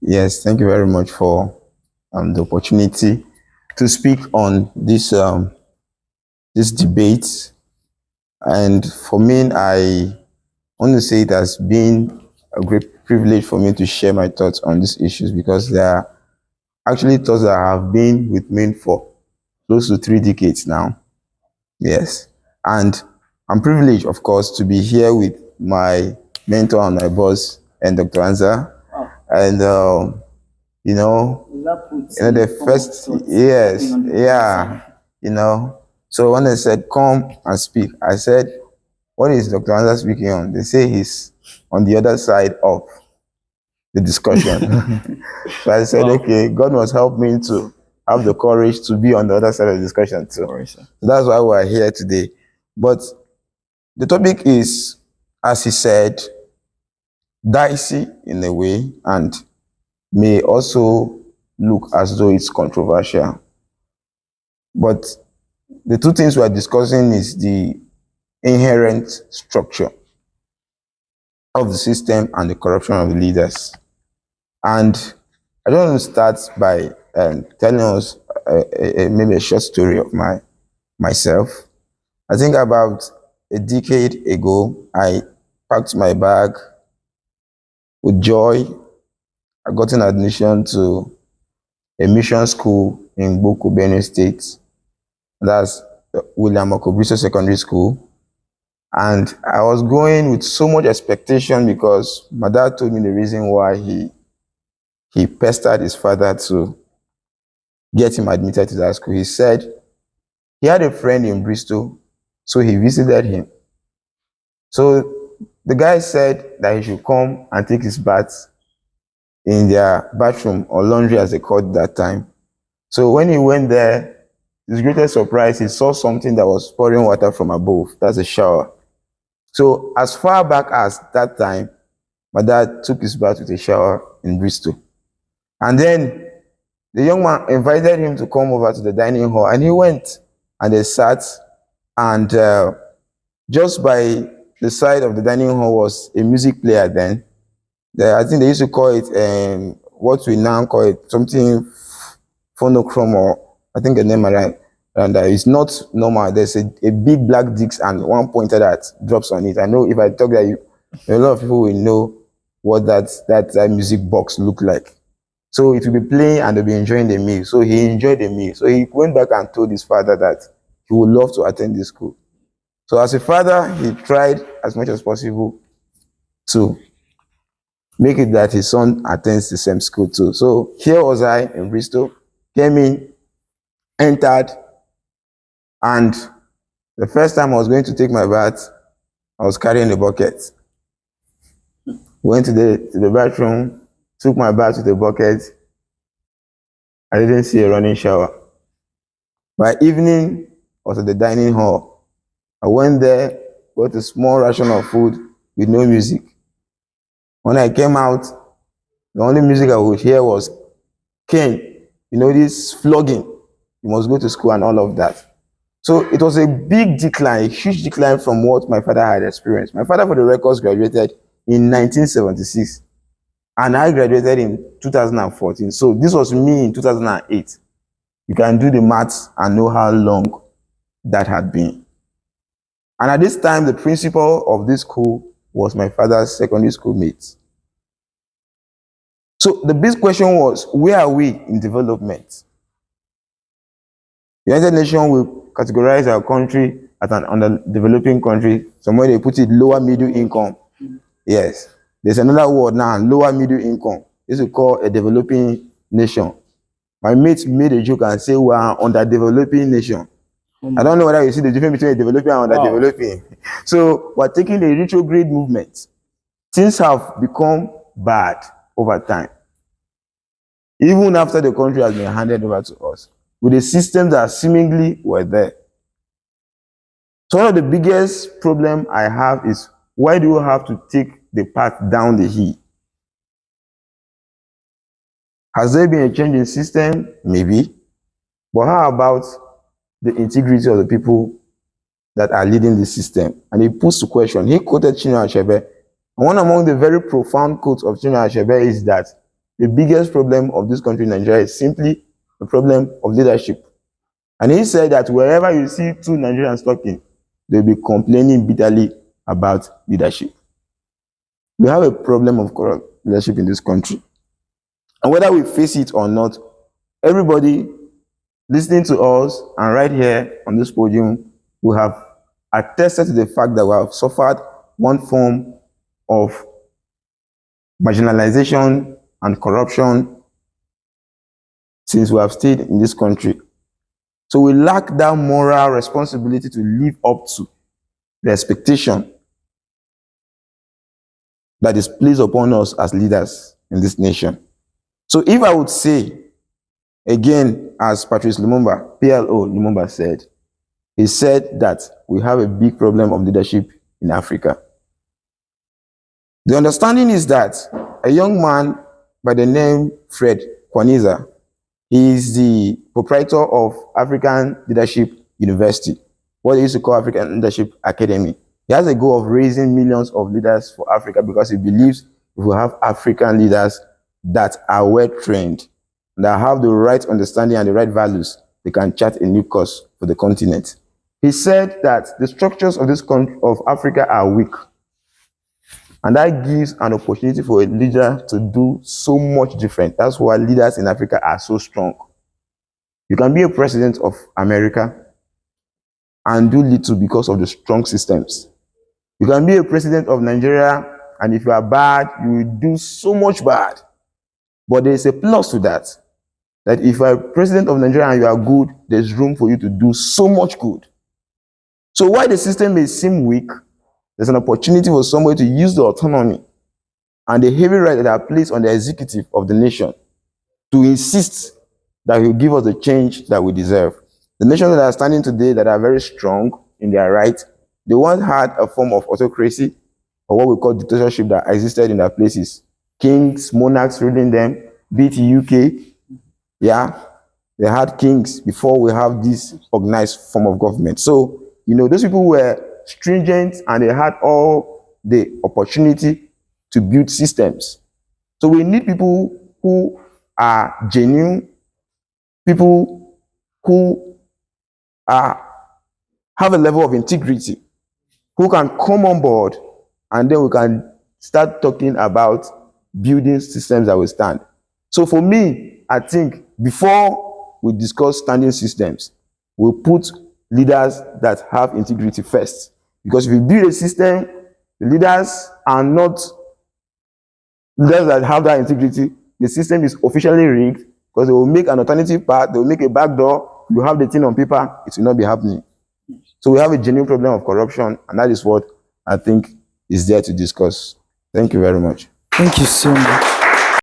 Yes, thank you very much for the opportunity to speak on this debate. And for me, I want to say it has been a great privilege for me to share my thoughts on these issues because they are actually thoughts that have been with me for close to 3 decades now. Yes, and I'm privileged, of course, to be here with my mentor and my boss, and Dr. Anza, and you know, the first, yes, yeah, So when they said, come and speak, I said, what is Dr. Anza speaking on? They say he's on the other side of the discussion. So I said, okay, God must help me to have the courage to be on the other side of the discussion too. So that's why we're here today. But the topic is, as he said, dicey in a way, and may also look as though it's controversial. But the two things we are discussing is the inherent structure of the system and the corruption of the leaders. And I don't want to start by telling us maybe a short story of myself. I think about a decade ago, I packed my bag with joy. I got an admission to a mission school in Boko, Benue State. That's William Okobriso Secondary School. And I was going with so much expectation because my dad told me the reason why he pestered his father to get him admitted to that school. He said he had a friend in Bristol, so he visited him. So the guy said that he should come and take his bath in their bathroom, or laundry as they called it that time. So when he went there, his greatest surprise, he saw something that was pouring water from above. That's a shower. So as far back as that time, my dad took his bath with a shower in Bristol. And then the young man invited him to come over to the dining hall, and he went, and they sat, and just by the side of the dining hall was a music player then. I think they used to call it, what we now call it, something phonochrome, or I think the name around. And it's not normal. There's a big black disc and one pointer that drops on it. I know if I talk that, a lot of people will know what that music box looked like. So it will be playing and they'll be enjoying the meal. So he enjoyed the meal. So he went back and told his father that he would love to attend this school. So as a father, he tried as much as possible to make it that his son attends the same school too. So here was I in Bristol, came in, entered, and the first time I was going to take my bath, I was carrying a bucket. Went to the bathroom, took my bath with a bucket. I didn't see a running shower. By evening, I was at the dining hall. I went there, got a small ration of food with no music. When I came out, the only music I would hear was cane, this flogging. You must go to school and all of that. So it was a big decline, a huge decline from what my father had experienced. My father, for the records, graduated in 1976, and I graduated in 2014. So this was me in 2008. You can do the maths and know how long that had been. And at this time, the principal of this school was my father's secondary school mate. So the big question was, where are we in development? The United Nations will categorize our country as an underdeveloping country. Somewhere they put it lower middle income. Yes. There's another word now, lower middle income. This is called a developing nation. My mates made a joke and say we are an underdeveloping nation. I don't know whether you see the difference between a developing and underdeveloping. So we're taking a retrograde movement. Things have become bad over time. Even after the country has been handed over to us, with the systems that seemingly were there. So one of the biggest problem I have is, why do we have to take the path down the hill? Has there been a change in system? Maybe. But how about the integrity of the people that are leading the system? And he puts the question. He quoted Chinua Achebe. And one among the very profound quotes of Chinua Achebe is that the biggest problem of this country, Nigeria, is simply a problem of leadership. And he said that wherever you see two Nigerians talking, they'll be complaining bitterly about leadership. We have a problem of corrupt leadership in this country. And whether we face it or not, everybody listening to us and right here on this podium will have attested to the fact that we have suffered one form of marginalization and corruption since we have stayed in this country. So we lack that moral responsibility to live up to the expectation that is placed upon us as leaders in this nation. So if I would say, again, as Patrice Lumumba, PLO Lumumba said, he said that we have a big problem of leadership in Africa. The understanding is that a young man by the name Fred Kwaniza, he is the proprietor of African Leadership University, what they used to call African Leadership Academy. He has a goal of raising millions of leaders for Africa because he believes if we have African leaders that are well trained, that have the right understanding and the right values, they can chart a new course for the continent. He said that the structures of this country, of Africa, are weak. And that gives an opportunity for a leader to do so much different. That's why leaders in Africa are so strong. You can be a president of America and do little because of the strong systems. You can be a president of Nigeria, and if you are bad, you will do so much bad. But there is a plus to that. That if you are president of Nigeria and you are good, there's room for you to do so much good. So while the system may seem weak, there's an opportunity for somebody to use the autonomy and the heavy right that are placed on the executive of the nation to insist that he will give us the change that we deserve. The nations that are standing today that are very strong in their right, they once had a form of autocracy or what we call dictatorship that existed in their places. Kings, monarchs ruling them, be it UK, yeah, they had kings before we have this organized form of government. So, those people were stringent and they had all the opportunity to build systems. So we need people who are genuine, people who have a level of integrity, who can come on board, and then we can start talking about building systems that will stand. So for me, I think before we discuss standing systems, we'll put leaders that have integrity first. Because if you build a system, the leaders are not leaders that have that integrity. The system is officially rigged because they will make an alternative path, they will make a back door. You have the thing on paper, it will not be happening. So we have a genuine problem of corruption, and that is what I think is there to discuss. Thank you very much. Thank you so much.